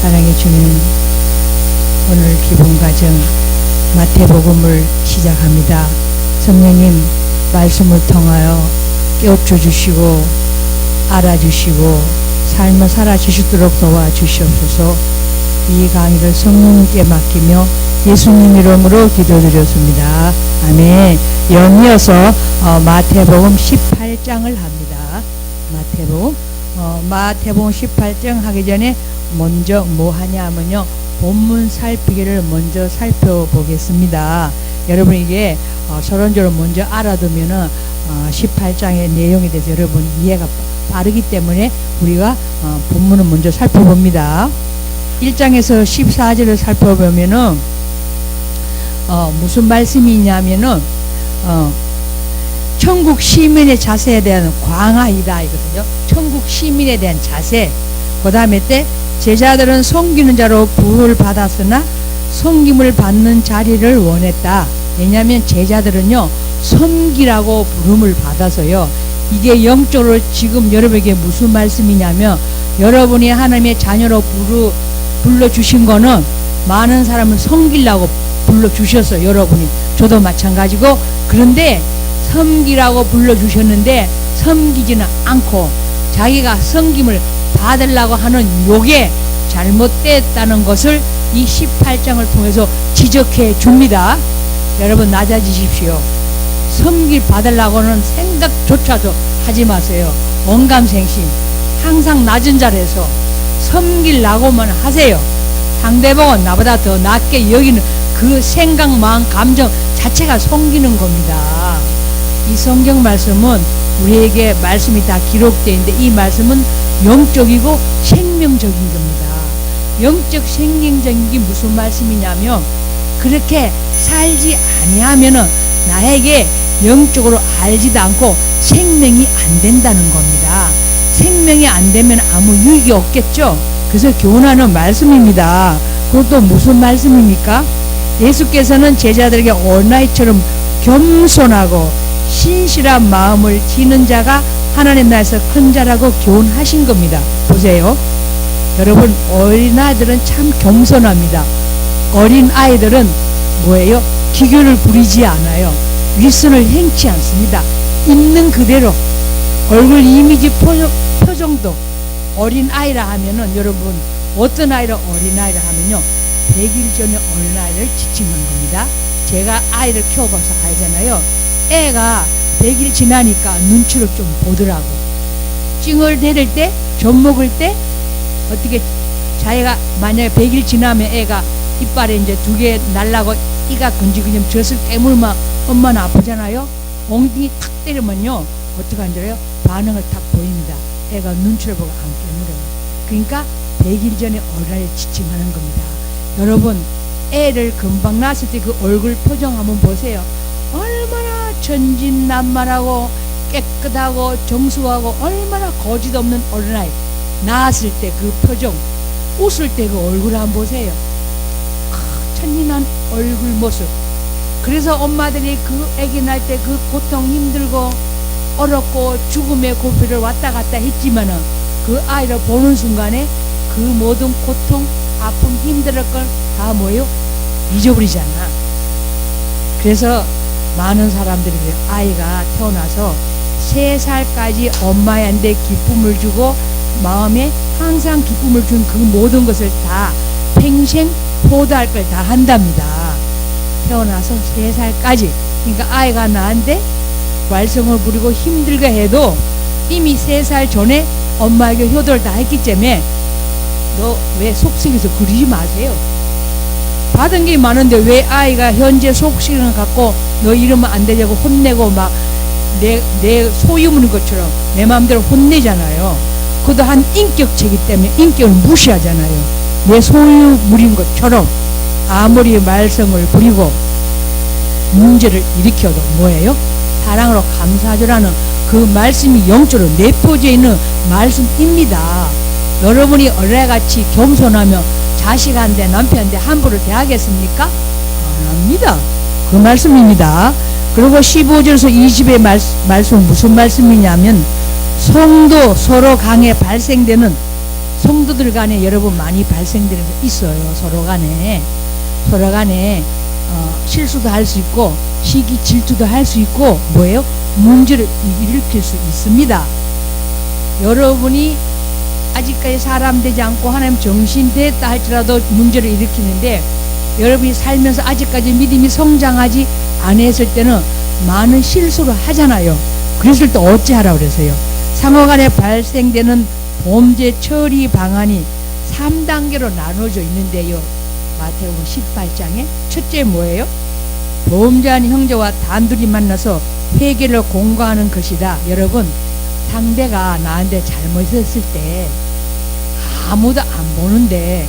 사랑해 주는 오늘 기본과정 마태복음을 시작합니다. 성령님 말씀을 통하여 깨우쳐 주시고 알아주시고 삶을 살아주시도록 도와주시옵소서. 이 강의를 성령님께 맡기며 예수님 이름으로 기도드렸습니다. 아멘. 연이어서 마태복음 18장을 합니다. 마태복음 18장 하기 전에 먼저 뭐 하냐면요, 본문 살피기를 먼저 살펴보겠습니다. 여러분 이게 서론적으로 먼저 알아두면은 18장의 내용에 대해서 여러분 이해가 빠르기 때문에 우리가 본문을 먼저 살펴봅니다. 1장에서 14절을 살펴보면은 무슨 말씀이 있냐면은 천국 시민의 자세에 대한 광화이다 이거든요. 천국 시민에 대한 자세. 그 다음에 때 제자들은 섬기는 자로 부름을 받았으나 섬김을 받는 자리를 원했다. 왜냐하면 제자들은요 섬기라고 부름을 받아서요. 이게 영적으로 지금 여러분에게 무슨 말씀이냐면, 여러분이 하나님의 자녀로 불러주신 거는 많은 사람을 섬기려고 불러주셨어요. 여러분이, 저도 마찬가지고. 그런데 섬기라고 불러주셨는데 섬기지는 않고 자기가 섬김을 받으려고 하는 요게 잘못됐다는 것을 이 18장을 통해서 지적해 줍니다. 여러분 낮아지십시오. 섬길 받으려고는 생각조차도 하지 마세요. 언감생심 항상 낮은 자리에서 섬기려고만 하세요. 상대방은 나보다 더 낮게 여기는 그 생각, 마음, 감정 자체가 섬기는 겁니다. 이 성경 말씀은 우리에게 말씀이 다 기록되어 있는데 이 말씀은 영적이고 생명적인 겁니다. 영적 생명적인 게 무슨 말씀이냐면, 그렇게 살지 아니하면은 나에게 영적으로 알지도 않고 생명이 안 된다는 겁니다. 생명이 안 되면 아무 유익이 없겠죠. 그래서 교훈하는 말씀입니다. 그것도 무슨 말씀입니까? 예수께서는 제자들에게 어린아이처럼 겸손하고 신실한 마음을 지는 자가 하나님 나라에서 큰 자라고 교훈하신 겁니다. 보세요. 여러분, 어린아이들은 참 겸손합니다. 어린아이들은 뭐예요? 기교를 부리지 않아요. 윗선을 행치 않습니다. 있는 그대로 얼굴 이미지 표정도. 어린아이라 하면은 여러분 어떤 아이를 어린아이라 하면요, 100일 전에 어린아이를 지칭하는 겁니다. 제가 아이를 키워봐서 알잖아요. 애가 100일 지나니까 눈치를 좀 보더라고. 찡을 대를 때, 젖 먹을 때 어떻게 자기가 만약에 100일 지나면 애가 이빨에 이제 2개 날라고 이가 근질근질 젖을 깨물면 엄마는 아프잖아요. 엉덩이 탁 때리면요 어떻게 하는지요? 반응을 탁 보입니다. 애가 눈치를 보고 안 깨물어요. 그러니까 100일 전에 어린아이를 지칭하는 겁니다. 여러분, 애를 금방 낳았을 때 그 얼굴 표정 한번 보세요. 얼마나 천진난만하고 깨끗하고 정수하고 얼마나 거짓 없는 어린아이. 낳았을 때 그 표정, 웃을 때 그 얼굴 한번 보세요. 천진한 얼굴 모습. 그래서 엄마들이 그 아기 낳을 때 그 고통 힘들고 어렵고 죽음의 고비를 왔다 갔다 했지만은 그 아이를 보는 순간에 그 모든 고통, 아픔, 힘들 걸 다 뭐예요? 잊어버리잖아. 그래서 많은 사람들이 아이가 태어나서 3살까지 엄마한테 기쁨을 주고 마음에 항상 기쁨을 준 그 모든 것을 다 평생 포도할 걸 다 한답니다. 태어나서 3살까지. 그러니까 아이가 나한테 말썽을 부리고 힘들게 해도 이미 3살 전에 엄마에게 효도를 다 했기 때문에 너 왜 속썩여서 그러지 마세요. 받은 게 많은데 왜 아이가 현재 속썩이는 것 갖고 너 이러면 안 되냐고 혼내고 막 내 소유물인 것처럼 내 마음대로 혼내잖아요. 그것도 한 인격체이기 때문에 인격을 무시하잖아요. 내 소유물인 것처럼 아무리 말썽을 부리고 문제를 일으켜도 뭐예요? 사랑으로 감사하라는 그 말씀이 영적으로 내포되어 있는 말씀입니다. 여러분이 어린아이같이 겸손하며 자식한테 남편한테 함부로 대하겠습니까? 안 합니다. 그 말씀입니다. 그리고 15절에서 20의 말씀은 무슨 말씀이냐면, 성도 서로 강에 발생되는 성도들 간에 여러분 많이 발생되는 게 있어요. 서로 간에 실수도 할 수 있고 시기 질투도 할 수 있고 뭐예요? 문제를 일으킬 수 있습니다. 여러분이 아직까지 사람 되지 않고 하나님 정신 됐다 할지라도 문제를 일으키는데, 여러분이 살면서 아직까지 믿음이 성장하지 않았을 때는 많은 실수를 하잖아요. 그랬을 때 어찌하라 그래서요? 상호간에 발생되는 범죄 처리 방안이 3단계로 나눠져 있는데요. 마태복음 18장에 첫째 뭐예요? 범죄한 형제와 단둘이 만나서 회개를 공고하는 것이다. 여러분, 상대가 나한테 잘못했을 때 아무도 안 보는데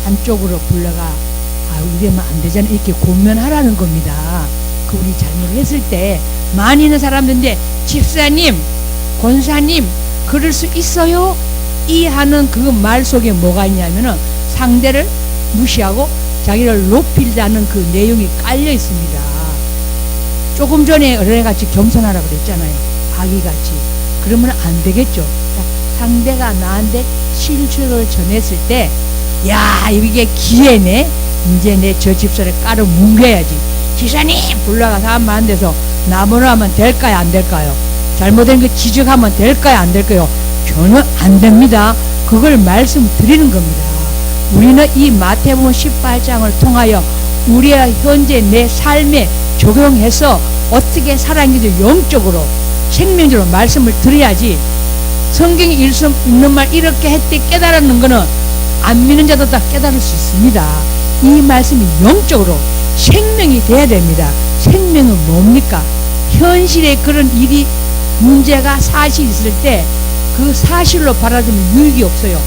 한쪽으로 불러가 이러면 안 되잖아 이렇게 권면하라는 겁니다. 그 우리 잘못했을 때 많이 있는 사람들인데, 집사님, 권사님, 그럴 수 있어요? 이 하는 그 말 속에 뭐가 있냐면은 상대를 무시하고 자기를 높이자는 그 내용이 깔려 있습니다. 조금 전에 어린애같이 겸손하라고 그랬잖아요. 아기같이. 그러면 안 되겠죠. 상대가 나한테 실수를 전했을 때, 야, 이게 기회네. 이제 내 저 집사를 깔아 뭉개야지. 지사님 불러가서 하면 안 돼서 나무로 하면 될까요? 안 될까요? 잘못된 거 지적하면 될까요? 안 될까요? 전혀 안 됩니다. 그걸 말씀드리는 겁니다. 우리는 이 마태복음 18장을 통하여 우리의 현재 내 삶에 적용해서 어떻게 살아가는지 영적으로 생명적으로 말씀을 드려야지. 성경이 읽는 말 이렇게 했대 깨달았는 거는 안 믿는 자도 다 깨달을 수 있습니다. 이 말씀이 영적으로 생명이 돼야 됩니다. 생명은 뭡니까? 현실에 그런 일이 문제가 사실이 있을 때 그 사실로 받아들이면 유익이 없어요.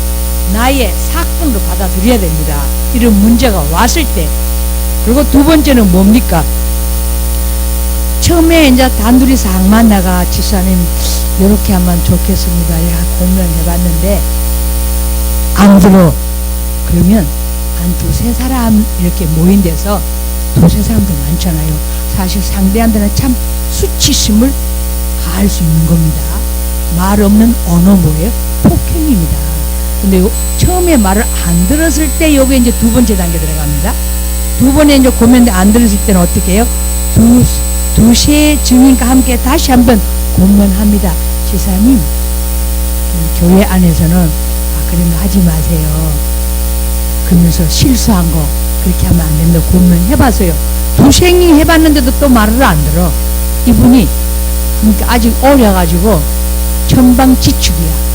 나의 사건으로 받아들여야 됩니다. 이런 문제가 왔을 때. 그리고 두 번째는 뭡니까? 처음에 이제 단둘이 싹 만나가 집사님 이렇게 하면 좋겠습니다. 고민해봤는데 안 들어. 그러면 한 두세 사람 이렇게 모인 데서 두세 사람도 많잖아요. 사실 상대한테는 참 수치심을 가할 수 있는 겁니다. 말 없는 언어 뭐예요? 폭행입니다. 근데 처음에 말을 안 들었을 때 요게 이제 두 번째 단계 들어갑니다. 두 번에 이제 고면대 안 들었을 때는 어떻게 해요? 두세 증인과 함께 다시 한번 고면합니다. 지사님, 교회 안에서는 그러면 하지 마세요. 그러면서 실수한 거 그렇게 하면 안 된다. 고면해봤어요. 두세 명 해봤는데도 또 말을 안 들어. 이분이 그러니까 아직 어려가지고 천방지축이야.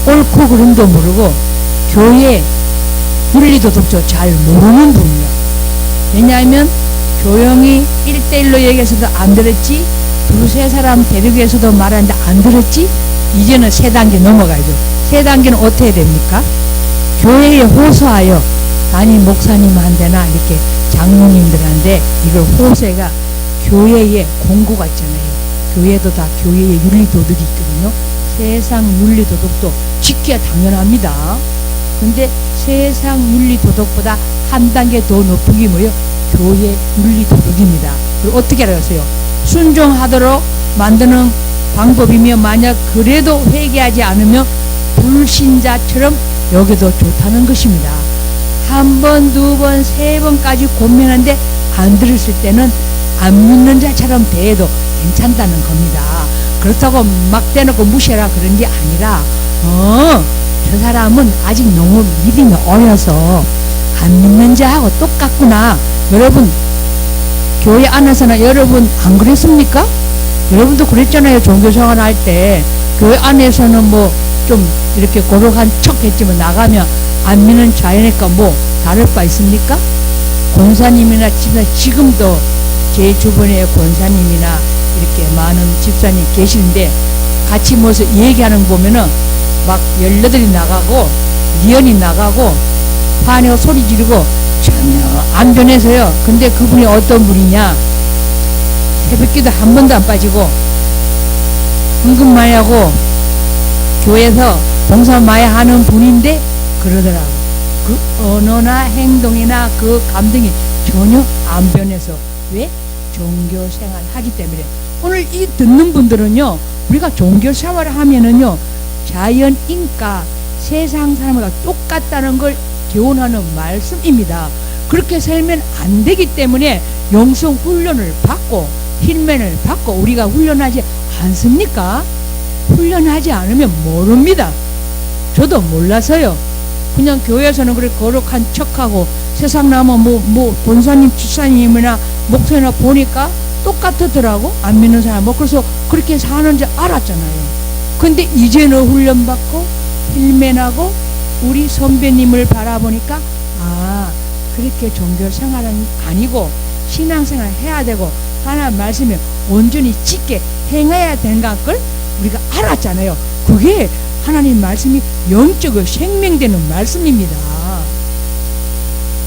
옳고 그름도 모르고 교회 윤리도덕도 잘 모르는 분이야. 왜냐하면 조용히 1대1로 얘기해서도 안 들었지, 두세 사람 데리고해서도 말하는데 안 들었지. 이제는 세 단계 넘어가야죠. 세 단계는 어떻게 됩니까? 교회에 호소하여 담임 목사님한테나 이렇게 장로님들한테 이걸 호소가 교회의 공고가 있잖아요. 교회도 다 교회의 윤리도덕이 있거든요. 세상 윤리도덕도 지켜야 당연합니다. 근데 세상 윤리도덕보다 한 단계 더 높은 게 뭐예요? 교회 윤리도덕입니다. 그걸 어떻게 알았어요? 순종하도록 만드는 방법이며, 만약 그래도 회개하지 않으면 불신자처럼 여기도 좋다는 것입니다. 한 번, 두 번, 세 번까지 고민하는데 안 들었을 때는 안 믿는 자처럼 대해도 괜찮다는 겁니다. 그렇다고 막 대놓고 무시해라 그런 게 아니라 저 사람은 아직 너무 믿음이 어려서 안 믿는 자하고 똑같구나. 여러분 교회 안에서는 여러분 안 그랬습니까? 여러분도 그랬잖아요. 종교생활 할 때 교회 안에서는 뭐 좀 이렇게 고룩한 척 했지만 나가면 안 믿는 자이니까 뭐 다를 바 있습니까? 권사님이나 집사님, 지금도 제 주변에 권사님이나 이렇게 많은 집사님 계시는데 같이 모여서 얘기하는 거 보면은 막 18이 나가고 니언이 나가고 화내고 소리 지르고 전혀 안 변해서요. 근데 그분이 어떤 분이냐, 새벽기도 한 번도 안 빠지고 헌금 많이 하고 교회에서 봉사 많이 하는 분인데 그러더라고. 그 언어나 행동이나 그 감정이 전혀 안 변해서. 왜? 종교생활 하기 때문에. 오늘 이 듣는 분들은요, 우리가 종교생활을 하면은요 자연 인과 세상 사람과 똑같다는 걸 교훈하는 말씀입니다. 그렇게 살면 안 되기 때문에 영성 훈련을 받고 힐맨을 받고 우리가 훈련하지 않습니까? 훈련하지 않으면 모릅니다. 저도 몰라서요. 그냥 교회에서는 그렇게 거룩한 척하고 세상 나면 권사님, 집사님이나 목사님이나 보니까 똑같더라고. 안 믿는 사람 그래서 그렇게 사는 줄 알았잖아요. 근데 이제는 훈련받고 힐맨하고 우리 선배님을 바라보니까 그렇게 종교 생활은 아니고 신앙생활 해야 되고 하나님 말씀에 온전히 짙게 행해야 되는 걸 우리가 알았잖아요. 그게 하나님 말씀이 영적으로 생명되는 말씀입니다.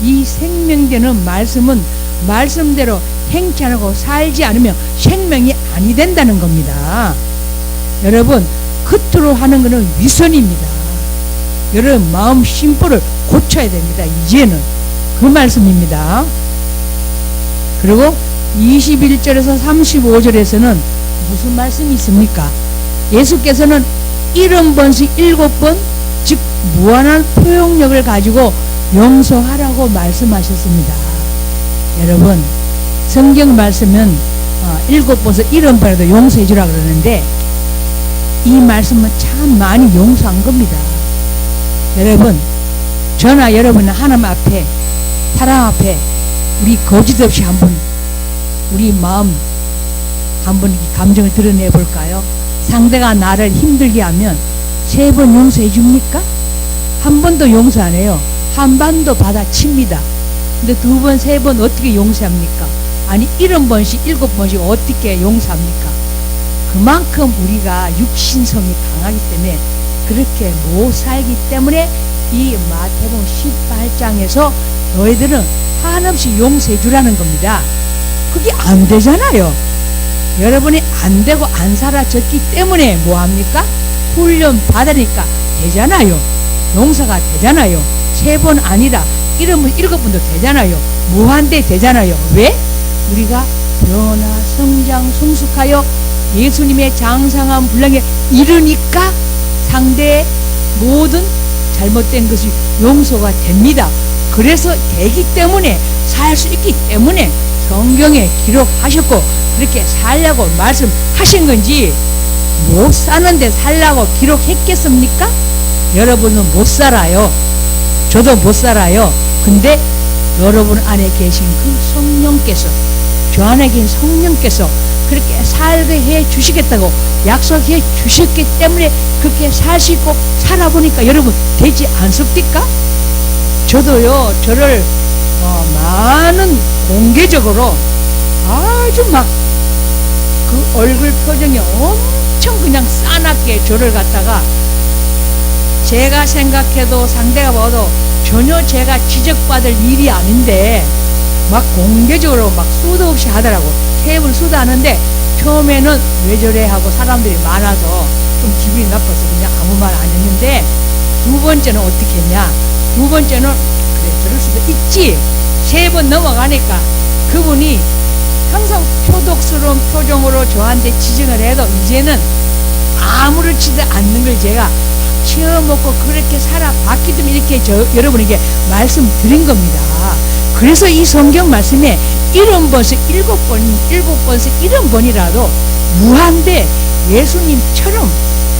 이 생명되는 말씀은 말씀대로 행치 않고 살지 않으면 생명이 아니 된다는 겁니다. 여러분, 겉으로 하는 것은 위선입니다. 여러분 마음 심보를 고쳐야 됩니다. 이제는 그 말씀입니다. 그리고 21절에서 35절에서는 무슨 말씀이 있습니까? 예수께서는 70번씩 7번 즉 무한한 포용력을 가지고 용서하라고 말씀하셨습니다. 여러분 성경 말씀은 7번에서 70번에도 용서해 주라 그러는데 이 말씀은 참 많이 용서한 겁니다. 여러분 저나 여러분은 하나님 앞에 사람 앞에 우리 거짓 없이 한번 우리 마음 한번 감정을 드러내 볼까요? 상대가 나를 힘들게 하면 3번 용서해 줍니까? 한 번도 용서 안 해요. 한 번도 받아칩니다. 근데 2번, 3번 어떻게 용서합니까? 아니 70번씩 7번씩 어떻게 용서합니까? 그만큼 우리가 육신성이 강하기 때문에 그렇게 못 살기 때문에 이 마태복음 18장에서 너희들은 한없이 용서해 주라는 겁니다. 그게 안 되잖아요. 여러분이 안 되고 안 살아졌기 때문에 뭐합니까? 훈련 받으니까 되잖아요. 용서가 되잖아요. 3번 아니라 7번도 되잖아요. 무한대 되잖아요. 왜? 우리가 변화, 성장, 성숙하여 예수님의 장성한 분량에 이르니까 상대의 모든 잘못된 것이 용서가 됩니다. 그래서 되기 때문에 살 수 있기 때문에 성경에 기록하셨고 그렇게 살려고 말씀하신 건지 못 사는데 살라고 기록했겠습니까? 여러분은 못 살아요. 저도 못 살아요. 근데 여러분 안에 계신 그 성령께서 저 안에 계신 성령께서 그렇게 살게 해 주시겠다고 약속해 주셨기 때문에 그렇게 살 수 있고 살아보니까 여러분 되지 않습니까? 저도요 저를 많은 공개적으로 아주 막 그 얼굴 표정이 엄청 그냥 싸납게 저를 갖다가 제가 생각해도 상대가 봐도 전혀 제가 지적받을 일이 아닌데 막 공개적으로 막 수도 없이 하더라고. 테이블 수도 하는데 처음에는 왜 저래 하고 사람들이 많아서 좀 기분이 나빠서 그냥 아무 말 안 했는데 2번째는 어떻게 했냐? 2번째는 그래 저럴 수도 있지. 3번 넘어가니까 그분이 항상 표독스러운 표정으로 저한테 지적을 해도 이제는 아무렇지도 않는 걸 제가 치어먹고 그렇게 살아봤기 때문에 이렇게 여러분에게 말씀드린 겁니다. 그래서 이 성경 말씀에 70번씩 7번씩 70번이라도 무한대 예수님처럼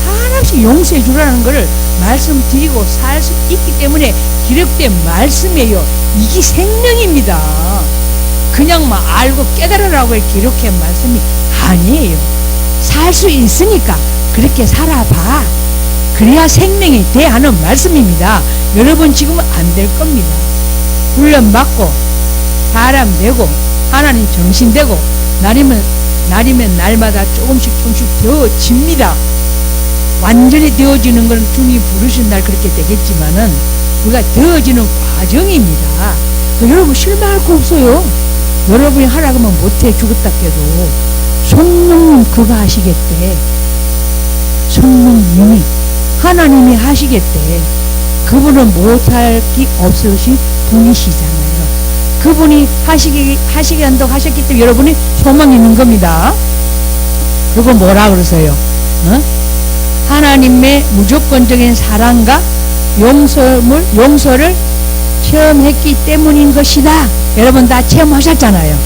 한없이 용서해 주라는 것을 말씀드리고 살 수 있기 때문에 기록된 말씀이에요. 이게 생명입니다. 그냥 막 알고 깨달으라고 기록한 말씀이 아니에요. 살 수 있으니까 그렇게 살아봐. 그래야 생명이 돼 하는 말씀입니다. 여러분 지금은 안 될 겁니다. 훈련받고 사람 되고 하나님 정신 되고 날이면 날마다 조금씩 되어집니다. 완전히 되어지는 건 주님이 부르신 날 그렇게 되겠지만은 우리가 되어지는 과정입니다. 여러분 실망할 거 없어요. 여러분이 하라고 하면 못해 죽었다 깨도 성령님 그가 하시겠대. 성령님이 하나님이 하시겠대. 그분은 못할 게 없으신 분이시잖아요. 그분이 하시게 한다고 하셨기 때문에 여러분이 소망이 있는 겁니다. 그리고 뭐라 그러세요? 하나님의 무조건적인 사랑과 용서를 체험했기 때문인 것이다. 여러분 다 체험하셨잖아요.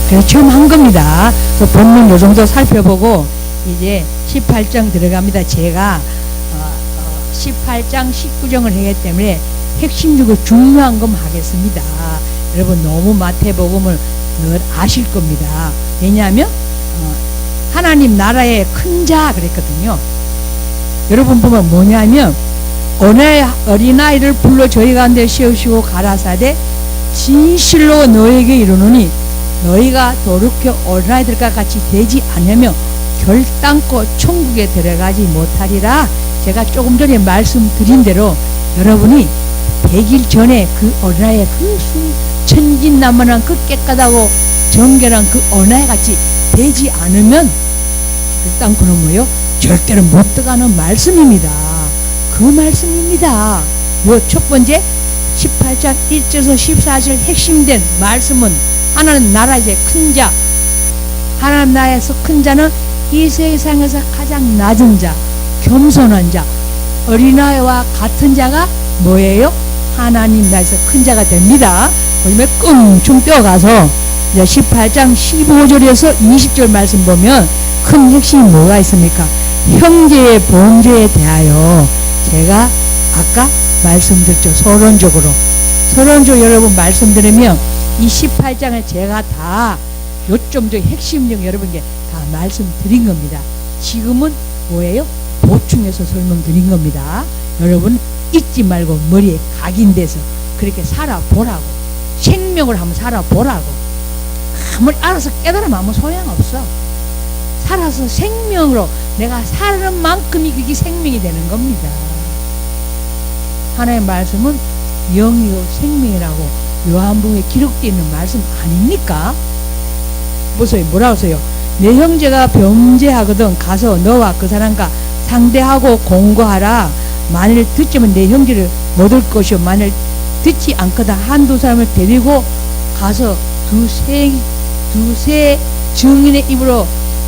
그래서 체험한 겁니다. 그 본문 요 정도 살펴보고 이제 18장 들어갑니다. 제가 18장 19장을 하기 때문에 핵심적으로 중요한 것만 하겠습니다. 여러분 너무 마태복음을 늘 아실 겁니다. 왜냐하면 하나님 나라의 큰 자 그랬거든요. 여러분 보면 뭐냐면 어린아이를 불러 저희 가운데 세우시고 가라사대 진실로 너에게 이르노니 너희가 도르켜 어린아이들과 같이 되지 않으면 결단코 천국에 들어가지 못하리라. 제가 조금 전에 말씀드린 대로 여러분이 100일 전에 그 어린아이의 그 천진난만한 그 깨끗하고 정결한 그 어린아이 같이 되지 않으면 결단코는 뭐요? 절대로 못 들어가는 말씀입니다. 그 말씀입니다. 요 첫 번째 18장 1절에서 14절 핵심된 말씀은 하나님 나라의 큰 자, 하나님 나라에서 큰 자는 이 세상에서 가장 낮은 자, 겸손한 자, 어린아이와 같은 자가 뭐예요? 하나님 나라에서 큰 자가 됩니다. 그러면 끙충 뛰어가서 18장 15절에서 20절 말씀 보면 큰 핵심이 뭐가 있습니까? 형제의 범죄에 대하여 제가 아까 말씀드렸죠. 서론적으로 여러분 말씀드리면 이 18장을 제가 다 요점적 핵심적 여러분께 다 말씀드린 겁니다. 지금은 뭐예요? 보충해서 설명드린 겁니다. 여러분 잊지 말고 머리에 각인돼서 그렇게 살아보라고, 생명을 한번 살아보라고. 아무리 알아서 깨달으면 아무 소용없어. 살아서 생명으로 내가 사는 만큼이 그게 생명이 되는 겁니다. 하나님의 말씀은 영이요 생명이라고 요한복음에 기록되어 있는 말씀 아닙니까? 보세요. 뭐라고 써요? 내 형제가 범죄하거든 가서 너와 그 사람과 상대하고 공고하라. 만일 듣지면 내 형제를 못 올 것이요 만일 듣지 않거든 한두 사람을 데리고 가서 두세 증인의 입으로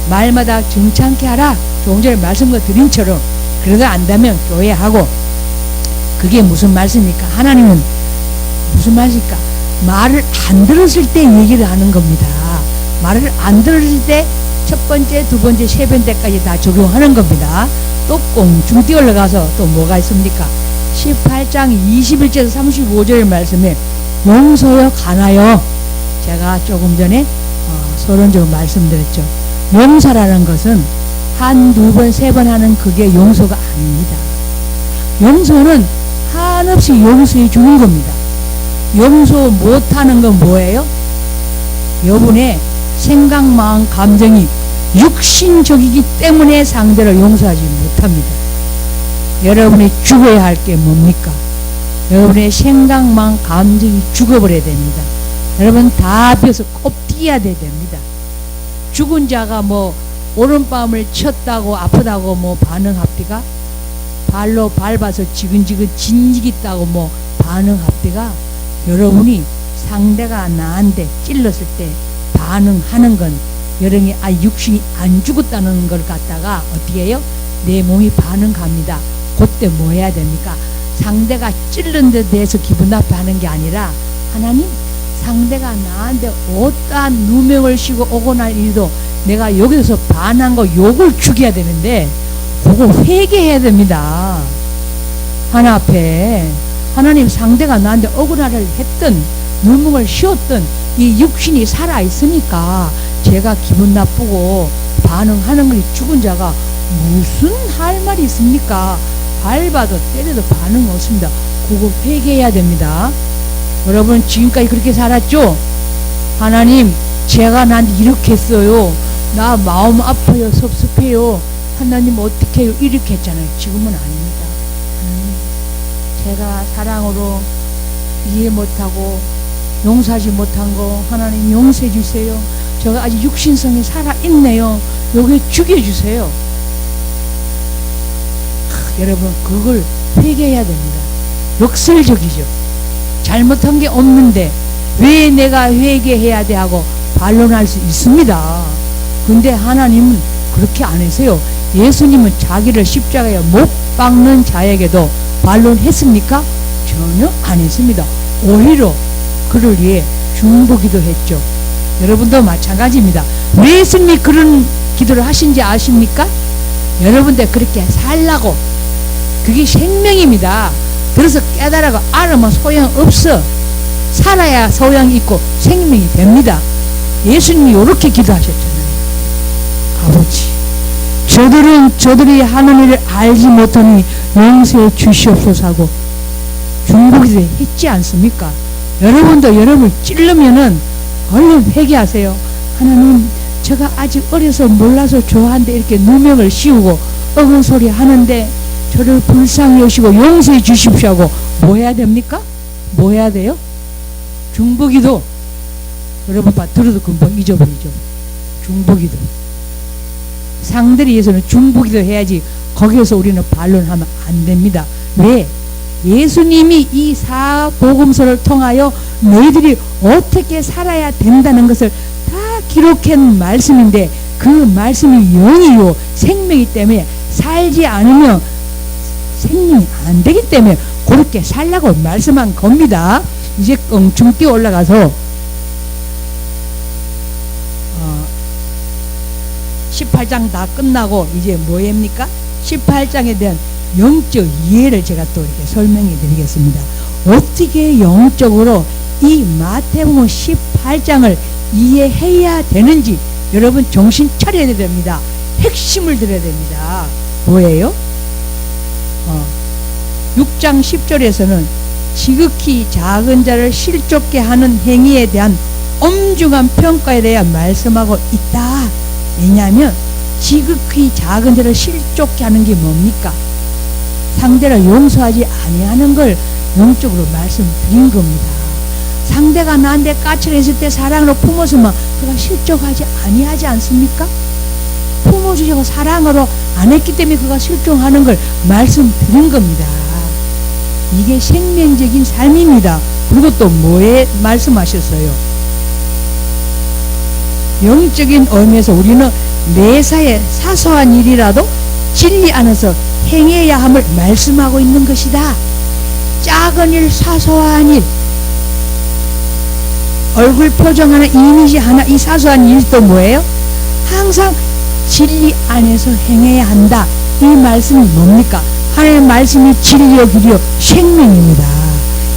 말마다 정창케 하라. 조금 전에 말씀과 드린처럼 그러다 안다면 교회하고. 그게 무슨 말씀입니까? 하나님은 무슨 말입니까? 말을 안 들었을 때 얘기를 하는 겁니다. 말을 안 들었을 때 첫 번째, 두 번째, 세 번째까지 다 적용하는 겁니다. 또 꽁충 뛰어 올라가서 또 뭐가 있습니까? 18장 21절에서 35절 말씀에 용서여 가나요? 제가 조금 전에 서론적으로 말씀드렸죠. 용서라는 것은 한두 번, 세 번 하는 그게 용서가 아닙니다. 용서는 한없이 용서해 주는 겁니다. 용서 못하는 건 뭐예요? 여러분의 생각, 마음, 감정이 육신적이기 때문에 상대를 용서하지 못합니다. 여러분이 죽어야 할 게 뭡니까? 여러분의 생각, 마음, 감정이 죽어버려야 됩니다. 여러분 다 비어서 꼭 뛰어야 됩니다. 죽은 자가 뭐 오른밤을 쳤다고 아프다고 뭐 반응합니까? 발로 밟아서 지근지근 진지겠다고 뭐 반응합니까? 여러분이 상대가 나한테 찔렀을 때 반응하는 건 여러분이 육신이 안 죽었다는 걸 갖다가 어떻게 해요? 내 몸이 반응합니다. 그때 뭐 해야 됩니까? 상대가 찔른 데 대해서 기분 나빠하는 게 아니라 하나님 상대가 나한테 어떠한 누명을 씌고 오고 날 일도 내가 여기서 반한 거 욕을 죽여야 되는데 그거 회개해야 됩니다. 하나 앞에 하나님 상대가 나한테 억울하를 했던 누명을 씌웠던 이 육신이 살아있으니까 제가 기분 나쁘고 반응하는 것이 죽은 자가 무슨 할 말이 있습니까? 밟아도 때려도 반응 없습니다. 그거 회개해야 됩니다. 여러분 지금까지 그렇게 살았죠? 하나님 제가 나한테 이렇게 했어요. 나 마음 아파요. 섭섭해요. 하나님 어떻게 해요? 이렇게 했잖아요. 지금은 아닙니다. 제가 사랑으로 이해 못하고 용서하지 못한 거 하나님 용서해 주세요. 제가 아직 육신성이 살아있네요. 여기 죽여주세요. 여러분 그걸 회개해야 됩니다. 역설적이죠. 잘못한 게 없는데 왜 내가 회개해야 돼 하고 반론할 수 있습니다. 근데 하나님은 그렇게 안 했어요. 예수님은 자기를 십자가에 못 박는 자에게도 반론했습니까? 전혀 안 했습니다. 오히려 그를 위해 중보기도 했죠. 여러분도 마찬가지입니다. 왜 예수님이 그런 기도를 하신지 아십니까? 여러분들 그렇게 살라고. 그게 생명입니다. 들어서 깨달아가 알으면 소용없어. 살아야 소용이 있고 생명이 됩니다. 예수님이 이렇게 기도하셨잖아요. 아버지, 저들이 하는 일을 알지 못하니 용서해 주시옵소서 하고 중보기도 했지 않습니까? 여러분도 여러분을 찔르면은 얼른 회개하세요. 하나님, 제가 아직 어려서 몰라서 좋아하는데 이렇게 누명을 씌우고 어근 소리 하는데 저를 불쌍히 여시고 용서해 주십시오 하고 뭐 해야 됩니까? 뭐 해야 돼요? 중보기도. 여러분 들어도 금방 잊어버리죠. 중보기도. 상대를 위해서는 중보기도 해야지 거기에서 우리는 반론하면 안 됩니다. 왜? 예수님이 이 사복음서를 통하여 너희들이 어떻게 살아야 된다는 것을 다 기록한 말씀인데 그 말씀이 영이요 생명이기 때문에 살지 않으면 생명이 안 되기 때문에 그렇게 살라고 말씀한 겁니다. 이제 껑충 뛰어 올라가서 18장 다 끝나고 이제 뭐입니까? 18장에 대한 영적 이해를 제가 또 이렇게 설명해 드리겠습니다. 어떻게 영적으로 이 마태복음 18장을 이해해야 되는지 여러분 정신 차려야 됩니다. 핵심을 들어야 됩니다. 뭐예요? 6장 10절에서는 지극히 작은 자를 실족게 하는 행위에 대한 엄중한 평가에 대해 말씀하고 있다. 왜냐하면 지극히 작은 자를 실족게 하는 게 뭡니까? 상대를 용서하지 아니하는 걸 영적으로 말씀드린 겁니다. 상대가 나한테 까칠했을 때 사랑으로 품었으면 그가 실족하지 아니하지 않습니까? 품어주려고 사랑으로 안 했기 때문에 그가 실종하는 걸 말씀드린 겁니다. 이게 생명적인 삶입니다. 그리고 또 뭐에 말씀하셨어요? 영적인 의미에서 우리는 매사에 사소한 일이라도 진리 안에서 행해야 함을 말씀하고 있는 것이다. 작은 일, 사소한 일, 얼굴 표정 하나, 이미지 하나, 이 사소한 일도 뭐예요? 항상 진리 안에서 행해야 한다. 이 말씀이 뭡니까? 하나님의 말씀이 진리요 길이요 생명입니다.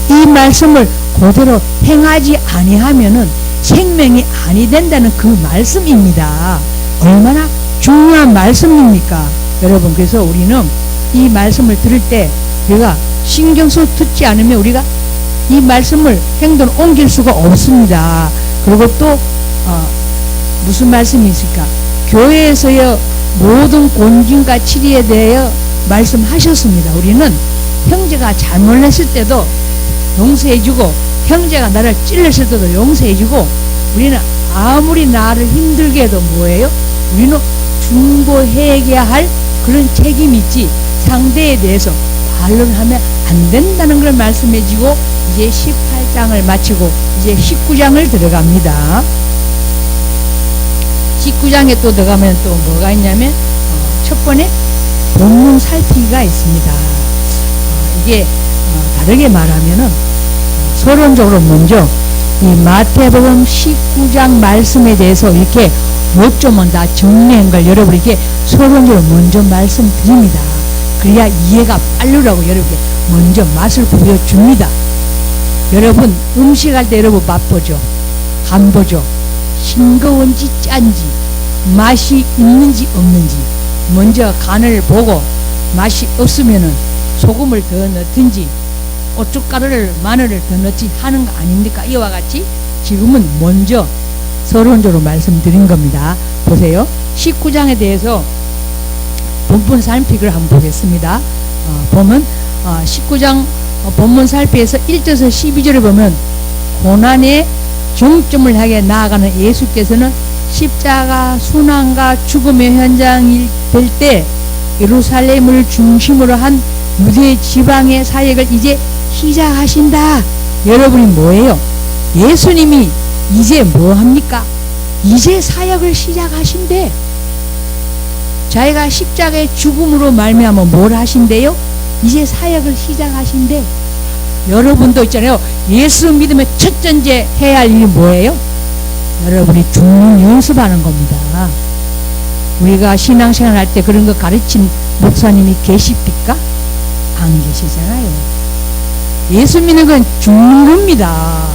이 말씀을 그대로 행하지 아니하면은 생명이 아니 된다는 그 말씀입니다. 얼마나 중요한 말씀입니까? 여러분, 그래서 우리는 이 말씀을 들을 때 우리가 신경써 듣지 않으면 우리가 이 말씀을 행동을 옮길 수가 없습니다. 그리고 또 무슨 말씀이 있을까? 교회에서의 모든 곤진과 치리에 대하여 말씀하셨습니다. 우리는 형제가 잘못했을 때도 용서해주고 형제가 나를 찔렀을 때도 용서해주고 우리는 아무리 나를 힘들게 해도 뭐예요? 우리는 중보해야 할 그런 책임이 있지 상대에 대해서 반론하면 안 된다는 걸 말씀해주고 이제 18장을 마치고 이제 19장을 들어갑니다. 19장에 또 들어가면 또 뭐가 있냐면 첫 번에 본문 살피기가 있습니다. 이게 다르게 말하면은 서론적으로 먼저 이 마태복음 19장 말씀에 대해서 이렇게 요점은 다 정리한 걸 여러분에게 서론적으로 먼저 말씀드립니다. 그래야 이해가 빠르라고 여러분께 먼저 맛을 보여줍니다. 여러분 음식할 때 여러분 맛보죠. 간 보죠. 싱거운지 짠지 맛이 있는지 없는지 먼저 간을 보고 맛이 없으면은 소금을 더 넣든지 고춧가루를 마늘을 더 넣지 하는 거 아닙니까? 이와 같이 지금은 먼저 서론적으로 말씀드린 겁니다. 보세요. 19장에 대해서 본문 살피기를 한번 보겠습니다. 보면 19장 본문 살피에서 1절에서 12절을 보면 고난의 정점을 향해 나아가는 예수께서는 십자가 순환과 죽음의 현장이 될 때 예루살렘을 중심으로 한 유대 지방의 사역을 이제 시작하신다. 여러분이 뭐예요? 예수님이 이제 뭐 합니까? 이제 사역을 시작하신대. 자기가 십자가의 죽음으로 말미암아 뭘 하신대요? 이제 사역을 시작하신대. 여러분도 있잖아요. 예수 믿으면 첫 번째 해야 할 일이 뭐예요? 여러분이 죽는 연습하는 겁니다. 우리가 신앙생활 할 때 그런 거 가르친 목사님이 계십니까? 안 계시잖아요. 예수 믿는 건 죽는 겁니다.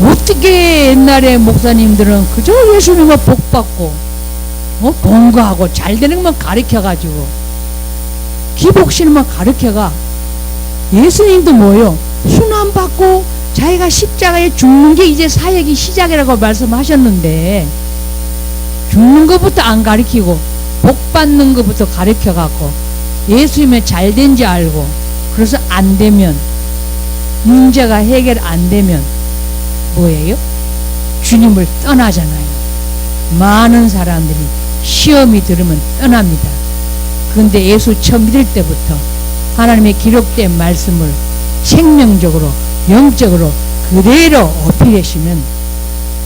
어떻게 옛날에 목사님들은 그저 예수 믿으면 복 받고 공부하고 잘 되는 것만 가르쳐가지고 기복신만 가르쳐가. 예수님도 뭐요? 순환 받고 자기가 십자가에 죽는 게 이제 사역이 시작이라고 말씀하셨는데 죽는 것부터 안 가르치고 복 받는 것부터 가르쳐갖고 예수님은 잘 된지 알고 그래서 안 되면 문제가 해결 안 되면 뭐예요? 주님을 떠나잖아요. 많은 사람들이 시험이 들으면 떠납니다. 그런데 예수 처음 믿을 때부터 하나님의 기록된 말씀을 생명적으로 영적으로 그대로 어필하시면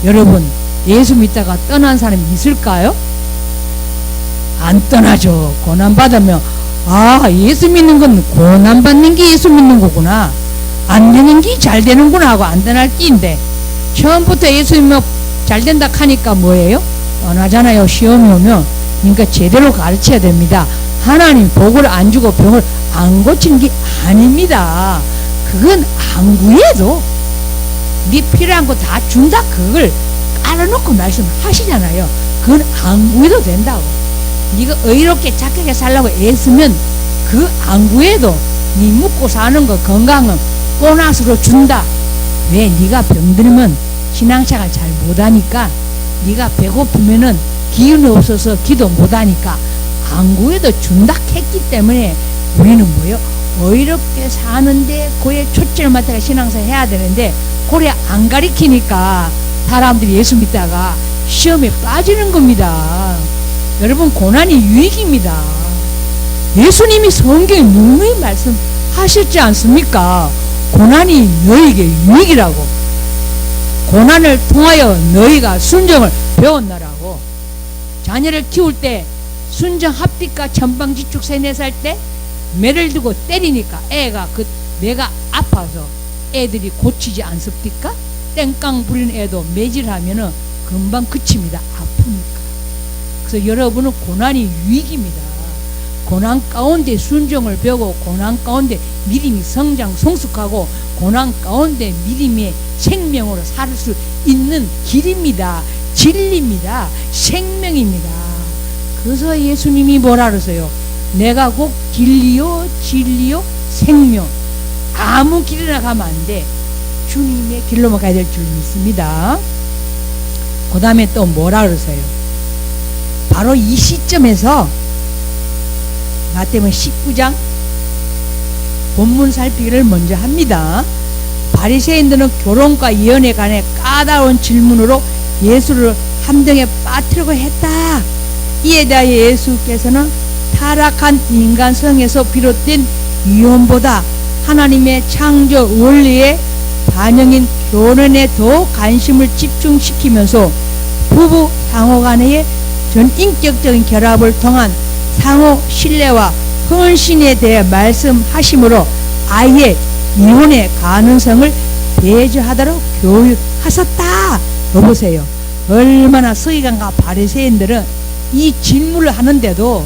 여러분 예수 믿다가 떠난 사람이 있을까요? 안 떠나죠. 고난받으면 예수 믿는 건 고난받는 게 예수 믿는 거구나, 안 되는 게 잘 되는구나 하고 안 떠날 끼인데 처음부터 예수 믿으면 잘 된다 하니까 뭐예요? 떠나잖아요. 시험이 오면. 그러니까 제대로 가르쳐야 됩니다. 하나님 복을 안 주고 병을 안 고치는 게 아닙니다. 그건 안 구해도 네 필요한 거 다 준다 그걸 깔아놓고 말씀하시잖아요. 그건 안 구해도 된다고. 네가 의롭게 착하게 살라고 애쓰면 그 안 구해도 네 먹고 사는 거 건강은 보너스로 준다. 왜? 네가 병들면 신앙생활 잘 못하니까, 네가 배고프면은 기운이 없어서 기도 못하니까 안 구해도 준다 했기 때문에 우리는 뭐요? 의롭게 사는데 그에 초점을 맞춰서 신앙생활 해야 되는데 그래 안 가리키니까 사람들이 예수 믿다가 시험에 빠지는 겁니다. 여러분 고난이 유익입니다. 예수님이 성경에 누누이 말씀하셨지 않습니까? 고난이 너희에게 유익이라고. 고난을 통하여 너희가 순종을 배웠나라고. 자녀를 키울 때 순정 합디까 전방지축 3, 4살 때 매를 두고 때리니까 애가 내가 아파서 애들이 고치지 않습니까? 땡깡 부리는 애도 매질하면은 금방 그칩니다. 아프니까. 그래서 여러분은 고난이 유익입니다. 고난 가운데 순종을 배우고 고난 가운데 믿음이 성장 성숙하고 고난 가운데 믿음의 생명으로 살 수 있는 길입니다. 진리입니다. 생명입니다. 그래서 예수님이 뭐라 그러세요? 내가 곧 길리요 진리요 생명. 아무 길이나 가면 안 돼. 주님의 길로만 가야 될 줄 믿습니다. 그 다음에 또 뭐라 그러세요? 바로 이 시점에서 마태복음 19장 본문 살피기를 먼저 합니다. 바리새인들은 결혼과 이혼에 관해 까다로운 질문으로 예수를 함정에 빠뜨리고 했다. 이에 대하여 예수께서는 타락한 인간성에서 비롯된 이혼보다 하나님의 창조 원리의 반영인 결혼에 더 관심을 집중시키면서 부부 상호 간의 전인격적인 결합을 통한 상호 신뢰와 헌신에 대해 말씀하심으로 아예 이혼의 가능성을 배제하도록 교육하셨다. 여보세요. 얼마나 서기관과 바리새인들은 이 질문을 하는데도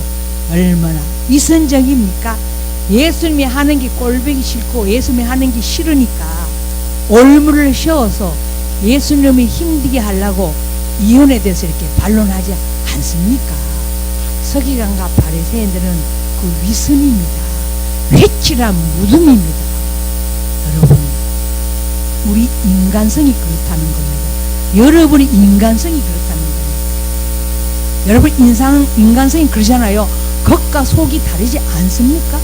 얼마나 위선적입니까? 예수님이 하는 게 꼴보기 싫고 예수님이 하는 게 싫으니까 올무를 씌워서 예수님이 힘들게 하려고 이혼에 대해서 이렇게 반론하지 않습니까? 서기관과 바리새인들은 그 위선입니다. 회칠한 무덤입니다. 여러분, 우리 인간성이 그렇다는 겁니다. 여러분의 인간성이 그렇다는 겁니다. 여러분 인간성이 그러잖아요. 겉과 속이 다르지 않습니까?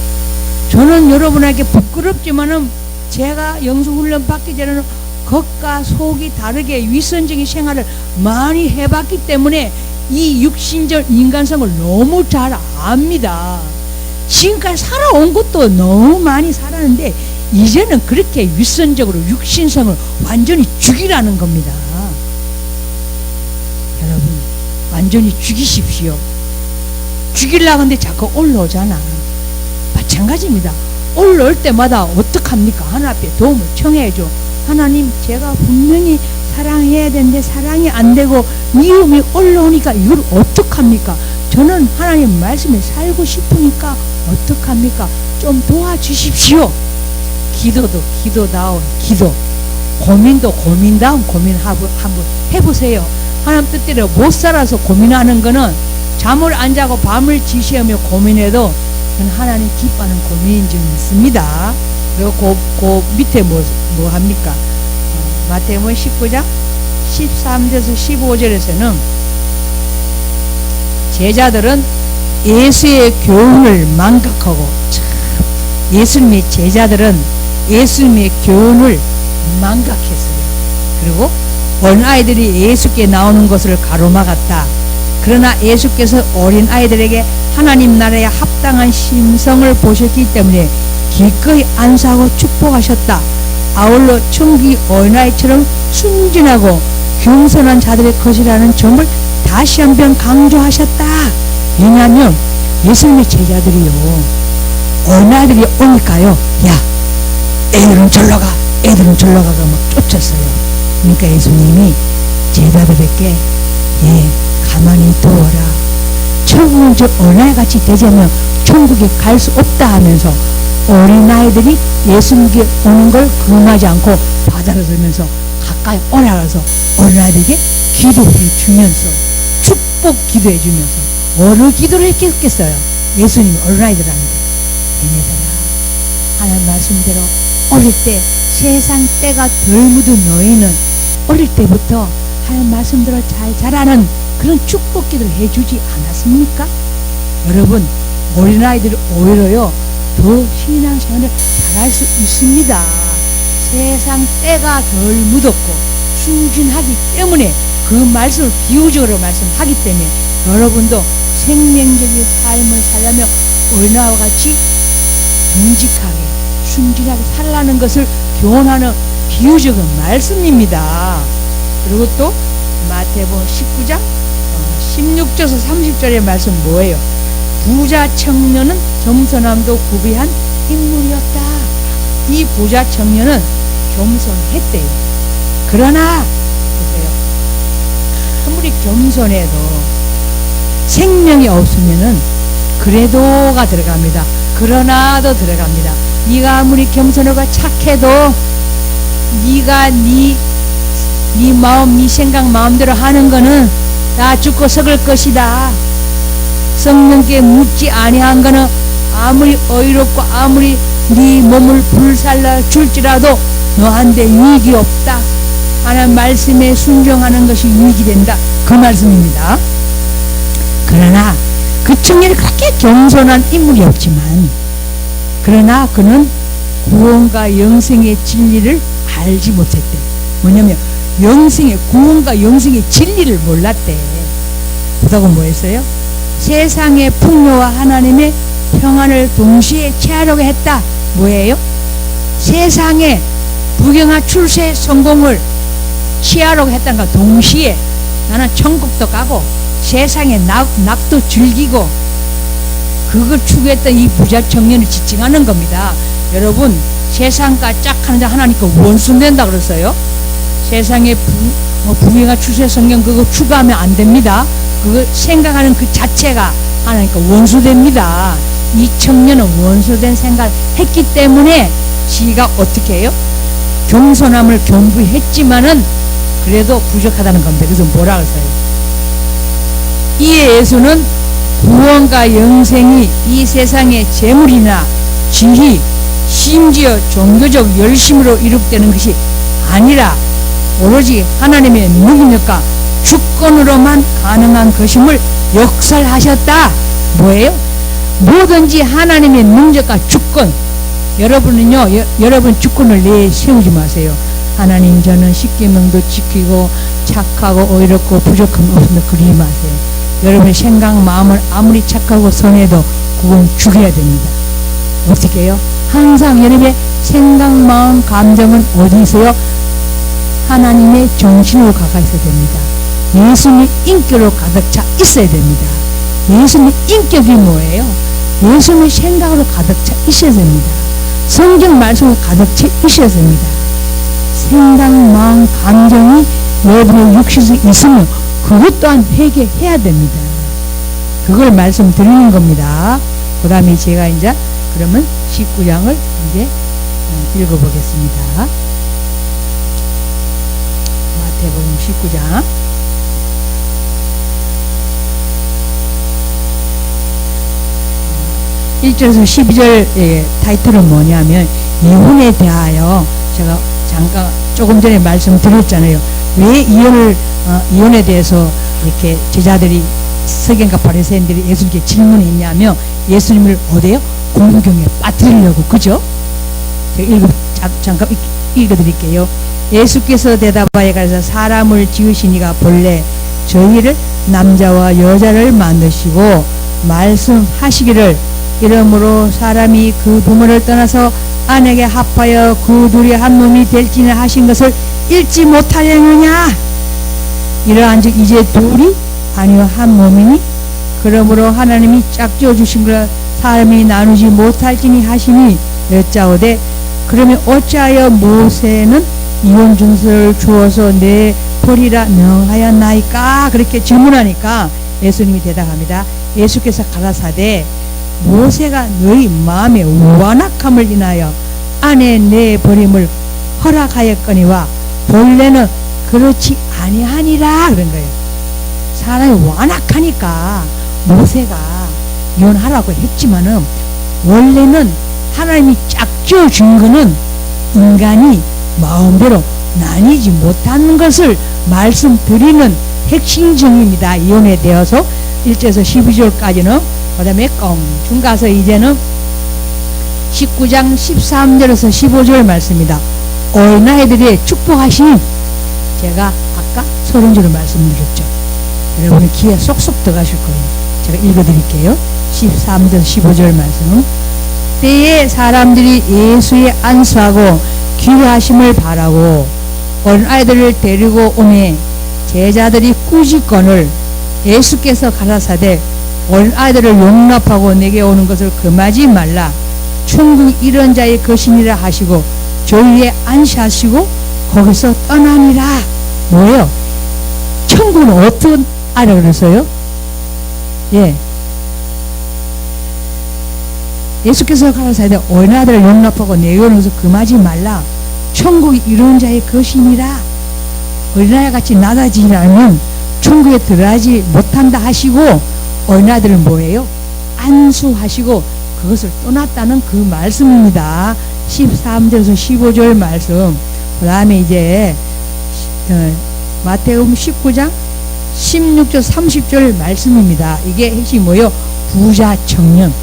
저는 여러분에게 부끄럽지만은 제가 영성훈련 받기 전에는 겉과 속이 다르게 위선적인 생활을 많이 해봤기 때문에 이 육신적 인간성을 너무 잘 압니다. 지금까지 살아온 것도 너무 많이 살았는데 이제는 그렇게 위선적으로 육신성을 완전히 죽이라는 겁니다. 여러분 완전히 죽이십시오. 죽이려고 하는데 자꾸 올라오잖아. 마찬가지입니다. 올라올 때마다 어떡합니까? 하나님 앞에 도움을 청해야죠. 하나님, 제가 분명히 사랑해야 되는데 사랑이 안 되고 미움이 올라오니까 이걸 어떡합니까? 저는 하나님 말씀에 살고 싶으니까 어떡합니까? 좀 도와주십시오. 기도도 기도다운 기도, 고민도 고민다운 고민 한번 해보세요. 하나님 뜻대로 못 살아서 고민하는 거는 잠을 안 자고 밤을 지새우며 고민해도 그건 하나님 기뻐하는 고민인 줄 믿습니다. 그리고 그 밑에 뭐 합니까? 마태복음 19장 13절에서 15절에서는 제자들은 예수의 교훈을 망각하고, 예수님의 제자들은 예수님의 교훈을 망각했어요. 그리고 어린아이들이 예수께 나오는 것을 가로막았다. 그러나 예수께서 어린아이들에게 하나님 나라에 합당한 심성을 보셨기 때문에 기꺼이 안수하고 축복하셨다. 아울러 천국이 어린아이처럼 순진하고 겸손한 자들의 것이라는 점을 다시 한번 강조하셨다. 왜냐하면 예수님의 제자들이요, 어린아이들이 오니까요, 야, 애들은 절로 가, 애들은 절로 가가 막 쫓았어요. 그러니까 예수님이 제자들에게 가만히 두어라. 천국은 저 어린아이같이 되자면 천국에 갈 수 없다 하면서 어린아이들이 예수님께 오는 걸 금하지 않고 바다를 들면서 가까이 오라 그래서 어린아이들에게 기도해 주면서, 축복 기도해 주면서 어느 기도를 했겠어요? 예수님이 어린아이들한테, 얘네들아, 하나님 말씀대로 어릴 때 세상 때가 덜 묻은 너희는 어릴 때부터 하나님 말씀대로 잘 자라는 그런 축복 기도를 해주지 않았습니까? 여러분, 어린아이들이 오히려요 더 신앙생활을 잘할 수 있습니다. 세상 때가 덜 묻었고 순진하기 때문에 그 말씀을 비유적으로 말씀하기 때문에 여러분도 생명적인 삶을 살려면 어린아이와 같이 정직하게 순진하게 살라는 것을 교훈하는 비유적인 말씀입니다. 그리고 또 마태복음 19장 16절에서 30절의 말씀 뭐예요? 부자 청년은 겸손함도 구비한 인물이었다. 이 부자 청년은 겸손했대요. 그러나 보세요, 아무리 겸손해도 생명이 없으면은 그래도가 들어갑니다. 그러나도 들어갑니다. 네가 아무리 겸손하고 착해도 네가 네 마음, 네 생각 마음대로 하는 거는 다 죽고 썩을 것이다. 성령께 묻지 아니한 거는 아무리 어이롭고 아무리 네 몸을 불살라 줄지라도 너한테 유익이 없다. 하나님 말씀에 순종하는 것이 유익이 된다. 그 말씀입니다. 그러나 그 청년이 그렇게 겸손한 인물이 없지만, 그러나 그는 구원과 영생의 진리를 알지 못했대. 뭐냐면 구원과 영생의 진리를 몰랐대. 그러다가 뭐 했어요? 세상의 풍요와 하나님의 평안을 동시에 취하려고 했다. 뭐예요? 세상의 부경화 출세 성공을 취하려고 했다는 거. 동시에 나는 천국도 가고 세상의 낙도 즐기고 그걸 추구했던 이 부자 청년을 지칭하는 겁니다. 여러분, 세상과 짝 하는데 하나님께 원수된다 그랬어요. 세상의 부경화 출세 성경 그거 추구하면 안 됩니다. 그거 생각하는 그 자체가 하나님께 원수됩니다. 이 청년은 원수된 생각을 했기 때문에 지가 어떻게 해요? 겸손함을 겸비했지만은 그래도 부족하다는 겁니다. 그래서 뭐라 그랬어요? 이에 예수는 구원과 영생이 이 세상의 재물이나 지위, 심지어 종교적 열심으로 이룩되는 것이 아니라 오로지 하나님의 능력과 주권으로만 가능한 것임을 역설하셨다. 뭐예요? 뭐든지 하나님의 능력과 주권. 여러분은요, 여러분 주권을 내세우지 마세요. 하나님, 저는 십계명도 지키고 착하고 어이롭고 부족함 없으면 그러지 마세요. 여러분의 생각 마음을 아무리 착하고 선해도 그건 죽여야 됩니다. 어떻게 해요? 항상 여러분의 생각 마음 감정은 어디 있어요? 하나님의 정신으로 가까이 있어야 됩니다. 예수님의 인격으로 가득 차 있어야 됩니다. 예수님의 인격이 뭐예요? 예수님의 생각으로 가득 차 있어야 됩니다. 성경 말씀으로 가득 차 있어야 됩니다. 생각, 마음, 감정이 여러분의 육신에 있으면 그것 또한 회개해야 됩니다. 그걸 말씀드리는 겁니다. 그 다음에 제가 이제 그러면 19장을 이제 읽어보겠습니다. 마태복음 19장 1절에서 12절 타이틀은 뭐냐면 이혼에 대하여 제가 잠깐 조금 전에 말씀드렸잖아요. 왜 이혼에 대해서 이렇게 제자들이 서기관과 바리새인들이 예수님께 질문했냐면 예수님을 어디요? 공경에 빠뜨리려고. 그죠? 제가 잠깐 읽어드릴게요. 예수께서 대답하여 가라사대 사람을 지으시니가 본래 저희를 남자와 여자를 만드시고 말씀하시기를 이러므로 사람이 그 부모를 떠나서 아내에게 합하여 그 둘이 한 몸이 될지는 하신 것을 읽지 못하려느냐. 이러한즉 이제 둘이 아니요 한 몸이니 그러므로 하나님이 짝지어 주신 걸 사람이 나누지 못할지니 하시니 여짜오되 그러면 어찌하여 모세는 이혼 준서를 주어서 내 버리라 명하였나이까. 그렇게 질문하니까 예수님이 대답합니다. 예수께서 가라사대 모세가 너희 마음의 완악함을 인하여 아내 내 버림을 허락하였거니와 본래는 그렇지 아니하니라. 그런 거예요. 사람이 완악하니까 모세가 이혼하라고 했지만은 원래는 하나님이 짝지어 준 거는 인간이 마음대로 나뉘지 못하는 것을 말씀드리는 핵심정입니다. 이혼에 대해서 1절에서 12절까지는 그 다음에 껑충 가서 이제는 19장 13절에서 15절 말씀입니다. 어린아이들의 축복하신 제가 아까 30절을 말씀드렸죠. 여러분의 귀에 쏙쏙 들어가실 거예요. 제가 읽어드릴게요. 13절 15절 말씀은 때에 사람들이 예수에 안수하고 귀하심을 바라고 어린아이들을 데리고 오매 제자들이 꾸짖거늘 예수께서 가라사대 어린아이들을 용납하고 내게 오는 것을 금하지 말라. 천국이 이런 자의 것이니라 하시고 저희에 안시하시고 거기서 떠나니라. 뭐예요? 천국은 어떤 아라 그랬어요? 예. 예수께서 가라사대 어린아이들을 용납하고 내게 오는 것을 금하지 말라. 천국이 이런 자의 것이니라. 어린아이같이 낮아지지 않으면 천국에 들어가지 못한다 하시고 어린아이들은 뭐예요? 안수하시고 그것을 떠났다는 그 말씀입니다. 13절에서 15절 말씀. 그 다음에 이제 마태복음 19장 16절 30절 말씀입니다. 이게 핵심이 뭐예요? 부자 청년.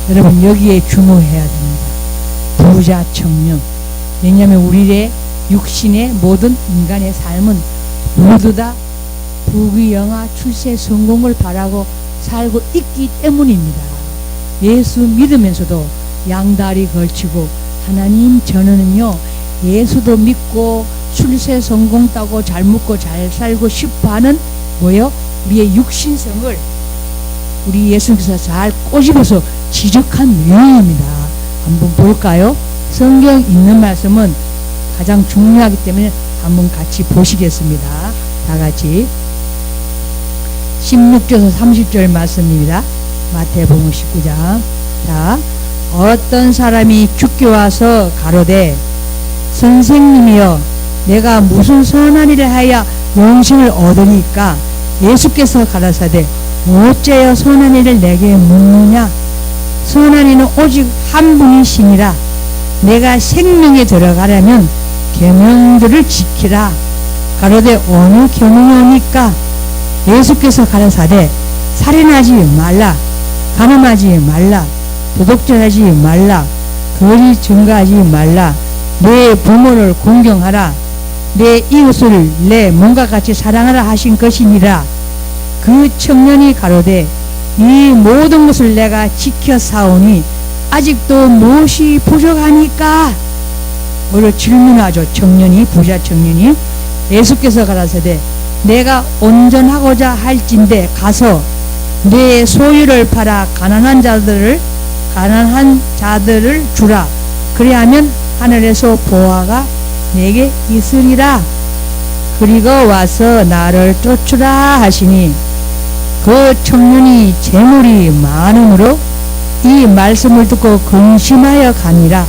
여러분 여기에 주목해야 됩니다. 부자 청년. 왜냐하면 우리의 육신의 모든 인간의 삶은 모두 다 부귀영화 출세 성공을 바라고 살고 있기 때문입니다. 예수 믿으면서도 양다리 걸치고 하나님 저는요 예수도 믿고 출세 성공 따고 잘 먹고 잘 살고 싶어하는 뭐요? 우리의 육신성을 우리 예수님께서 잘 꼬집어서 지적한 내용입니다. 한번 볼까요? 성경 있는 말씀은 가장 중요하기 때문에 한번 같이 보시겠습니다. 다 같이 16절에서 30절 말씀입니다. 마태복음 19장. 자, 어떤 사람이 죽게 와서 가로되 선생님이여 내가 무슨 선한 일을 하여 영생을 얻으니까. 예수께서 가라사대 어째여 선한 일을 내게 묻느냐. 선한 이는 오직 한 분이시니라. 내가 생명에 들어가려면 계명들을 지키라. 가로되 어느 계명이옵니까? 예수께서 가라사대 살인하지 말라, 간음하지 말라, 도둑질하지 말라, 거짓 증거하지 말라, 내 부모를 존경하라, 내 이웃을 내 몸과 같이 사랑하라 하신 것이니라. 그 청년이 가로되 이 모든 것을 내가 지켜 사오니 아직도 무엇이 부족하니까? 오히려 질문하죠. 청년이, 부자 청년이. 예수께서 가라사대 내가 온전하고자 할진대 가서 내 소유를 팔아 가난한 자들을 주라. 그리하면 하늘에서 보화가 내게 있으리라. 그리고 와서 나를 쫓으라 하시니 그 청년이 재물이 많음으로 이 말씀을 듣고 근심하여 가니라.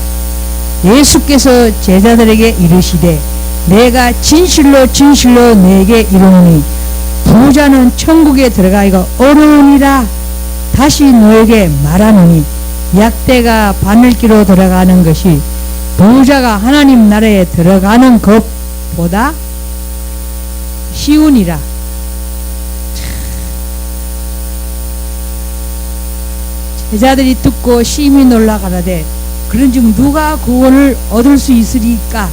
예수께서 제자들에게 이르시되 내가 진실로 진실로 내게 이르노니 부자는 천국에 들어가기가 어려우니라. 다시 너에게 말하노니 약대가 바늘기로 들어가는 것이 부자가 하나님 나라에 들어가는 것보다 쉬우니라. 제자들이 듣고 심히 놀라 가라되 그런즉 누가 구원을 얻을 수 있으리까?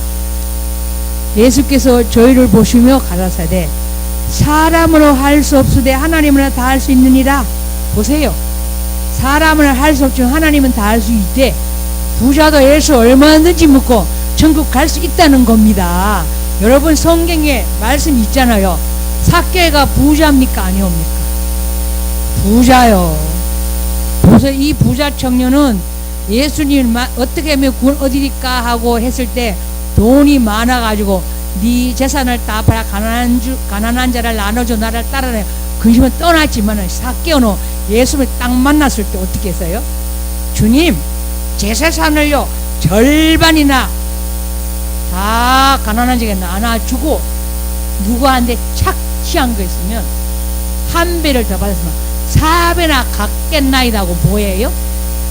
예수께서 저희를 보시며 가라사대 사람으로 할 수 없으되 하나님은 다 할 수 있느니라. 보세요. 사람을 할 수 없지만 하나님은 다 할 수 있대. 부자도 예수 얼마든지 묻고 천국 갈 수 있다는 겁니다. 여러분 성경에 말씀 있잖아요. 삭개가 부자입니까 아니옵니까? 부자요. 그래서 이 부자 청년은 예수님 어떻게 하면 구원 얻으리까 하고 했을 때 돈이 많아가지고 네 재산을 다 팔아 가난한 자를 나눠줘 나를 따라내 근심은 떠났지만은 삭개오는 예수를 딱 만났을 때 어떻게 했어요? 주님 제 재산을요 절반이나 다 가난한 자에게 나눠주고 누구한테 착취한 거 있으면 한 배를 더 받았으면 4배나 갚겠나이다고 뭐예요?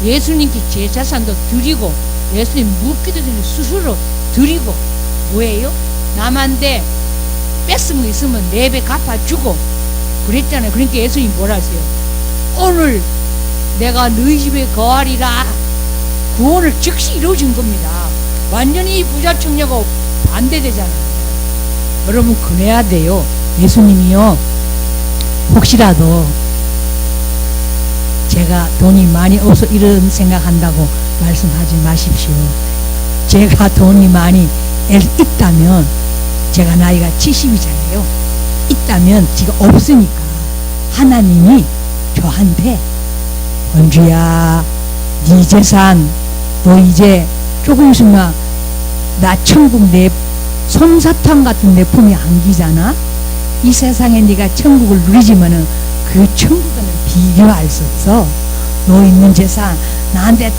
예수님께 제 재산도 드리고 예수님 묻기도 전에 스스로 드리고 뭐예요? 남한테 뺏은 거 있으면 4배 갚아주고 그랬잖아요. 그러니까 예수님 뭐라 하세요? 오늘 내가 너희 집에 거하리라. 구원을 즉시 이루어진 겁니다. 완전히 부자 청녀가 반대되잖아요. 여러분 그래야 돼요. 예수님이요 혹시라도 제가 돈이 많이 없어 이런 생각한다고 말씀하지 마십시오. 제가 돈이 많이 있다면 제가 나이가 70이잖아요. 있다면 지금 없으니까 하나님이 저한테 은주야 네 재산 너 이제 조금 있으면 나 천국 내 솜사탕 같은 내 품에 안기잖아. 이 세상에 네가 천국을 누리지만은 그 천국과는 비교할 수 없어. 너 있는 재산 나한테 다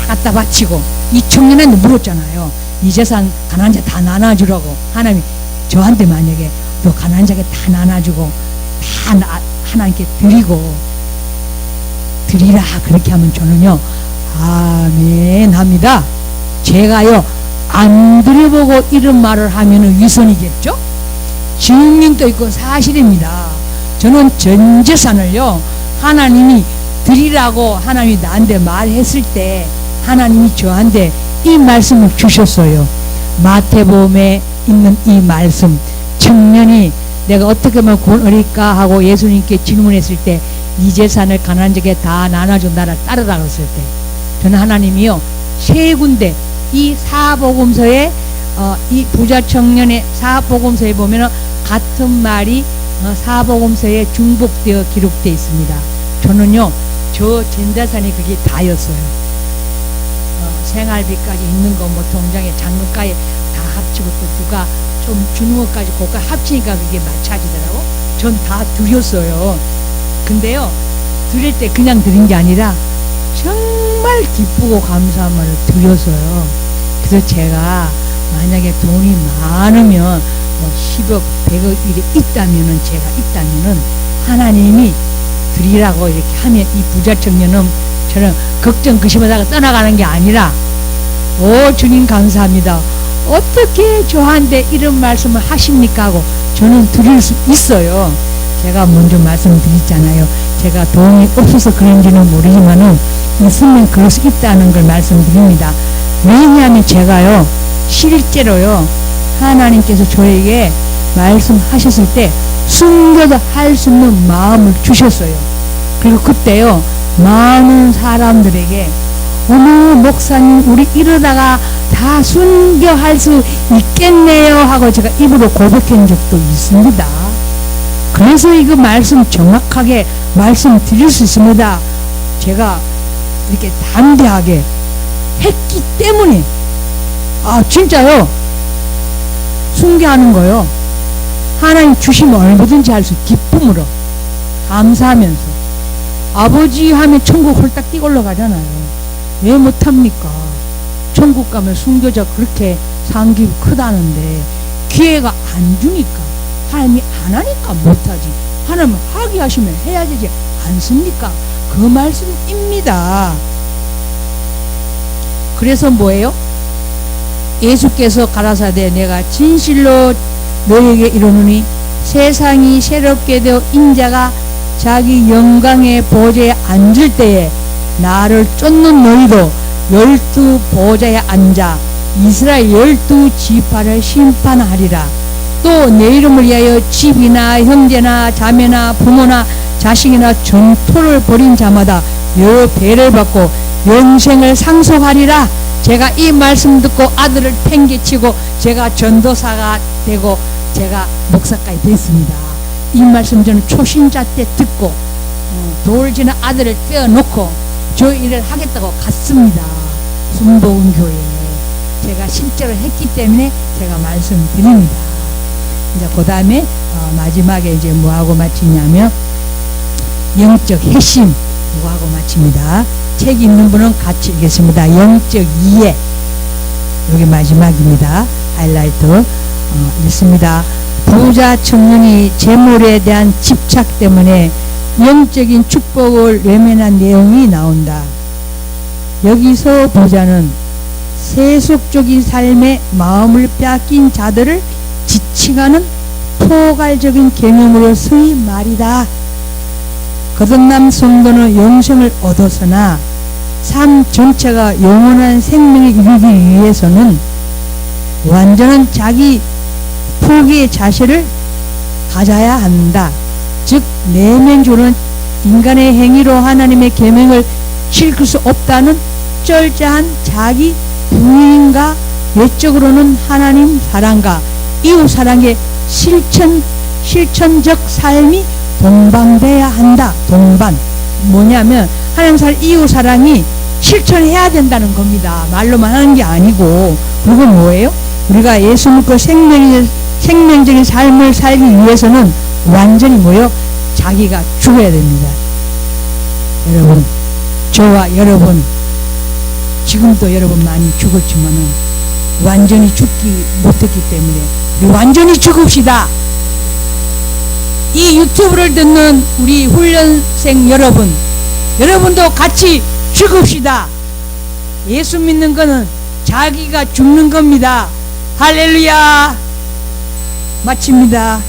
갖다 바치고 이 청년한테 물었잖아요. 이 재산 가난한 자 다 나눠주라고. 하나님이 저한테 만약에 너 가난한 자에게 다 나눠주고 다 하나님께 드리라 그렇게 하면 저는요 아멘 합니다. 제가요 안 드려보고 이런 말을 하면은 위선이겠죠? 증명도 있고 사실입니다. 저는 전 재산을요 하나님이 드리라고 하나님이 나한테 말했을 때 하나님이 저한테 이 말씀을 주셨어요. 마태복음에 있는 이 말씀 청년이 내가 어떻게 하면 구원 얻을까 하고 예수님께 질문했을 때 이 재산을 가난한 자에게 다 나눠줘 나를 따르라 그랬을 때 저는 하나님이요 세 군데 이 사복음서에 이 부자 청년의 사복음서에 보면은 같은 말이 사복음서에 중복되어 기록되어 있습니다. 저는요 저 전 재산이 그게 다였어요. 생활비까지 있는 거 뭐 통장에 잔금까지 다 합치고 또 누가 좀 주는 것까지 그거 합치니까 그게 맞춰지더라고. 전 다 드렸어요. 근데요 드릴 때 그냥 드린 게 아니라 정말 기쁘고 감사한 말을 드렸어요. 그래서 제가 만약에 돈이 많으면 뭐 10억 100억 일이 있다면은 제가 있다면은 하나님이 드리라고 이렇게 하면 이 부자 청년은 저는 걱정 근심하다가 떠나가는 게 아니라 오 주님 감사합니다. 어떻게 저한테 이런 말씀을 하십니까 하고 저는 드릴 수 있어요. 제가 먼저 말씀드렸잖아요. 제가 돈이 없어서 그런지는 모르지만은 있으면 그럴 수 있다는 걸 말씀드립니다. 왜냐하면 제가요 실제로요 하나님께서 저에게 말씀하셨을 때 숨겨도 할 수 있는 마음을 주셨어요. 그리고 그때요 많은 사람들에게 어머 목사님 우리 이러다가 다 순교할 수 있겠네요 하고 제가 입으로 고백한 적도 있습니다. 그래서 이거 말씀 정확하게 말씀드릴 수 있습니다. 제가 이렇게 담대하게 했기 때문에 진짜요. 숭배하는 거요. 하나님 주시면 얼마든지 할 수 기쁨으로 감사하면서 아버지 하면 천국 홀딱 뛰고 올라가잖아요. 왜 못합니까? 천국 가면 순교자 그렇게 상급이 크다는데 기회가 안 주니까 하나님이 안 하니까 못하지. 하나님은 하게 하시면 해야 되지 않습니까? 그 말씀입니다. 그래서 뭐예요? 예수께서 가라사대 내가 진실로 너에게 이르노니 세상이 새롭게 되어 인자가 자기 영광의 보좌에 앉을 때에 나를 쫓는 너희도 12 보좌에 앉아 이스라엘 12 지파를 심판하리라. 또 내 이름을 위하여 집이나 형제나 자매나 부모나 자식이나 전토를 벌인 자마다 여러 배를 받고 영생을 상속하리라. 제가 이 말씀 듣고 아들을 팽개치고 제가 전도사가 되고 제가 목사까지 됐습니다. 이 말씀 저는 초신자 때 듣고 돌지는 아들을 떼어놓고 저 일을 하겠다고 갔습니다. 순복음 교회에 제가 실제로 했기 때문에 제가 말씀드립니다. 이제 그 다음에 마지막에 이제 뭐하고 마치냐면 영적 핵심 이거하고 마칩니다. 책 읽는 분은 같이 읽겠습니다. 영적 이해 여기 마지막입니다. 하이라이트 읽습니다. 부자 청년이 재물에 대한 집착 때문에 영적인 축복을 외면한 내용이 나온다. 여기서 부자는 세속적인 삶에 마음을 빼앗긴 자들을 지칭하는 포괄적인 개념으로서의 말이다. 거듭난 성도는 영생을 얻었으나 삶 전체가 영원한 생명에 이르기 위해서는 완전한 자기 포기의 자세를 가져야 한다. 즉 내면적으로는 인간의 행위로 하나님의 계명을 지킬 수 없다는 철저한 자기 부인과 외적으로는 하나님 사랑과 이웃 사랑의 실천적 삶이 동반돼야 한다. 동반 뭐냐면 하나님 사랑 이웃 사랑이 실천해야 된다는 겁니다. 말로만 하는 게 아니고. 그리고 뭐예요? 우리가 예수 믿고 생명적인 삶을 살기 위해서는 완전히 뭐요? 자기가 죽어야 됩니다. 여러분, 저와 여러분 지금도 여러분 많이 죽었지만은 완전히 죽기 못했기 때문에 우리 완전히 죽읍시다. 이 유튜브를 듣는 우리 훈련생 여러분도 같이 죽읍시다. 예수 믿는 거는 자기가 죽는 겁니다. 할렐루야. 마칩니다.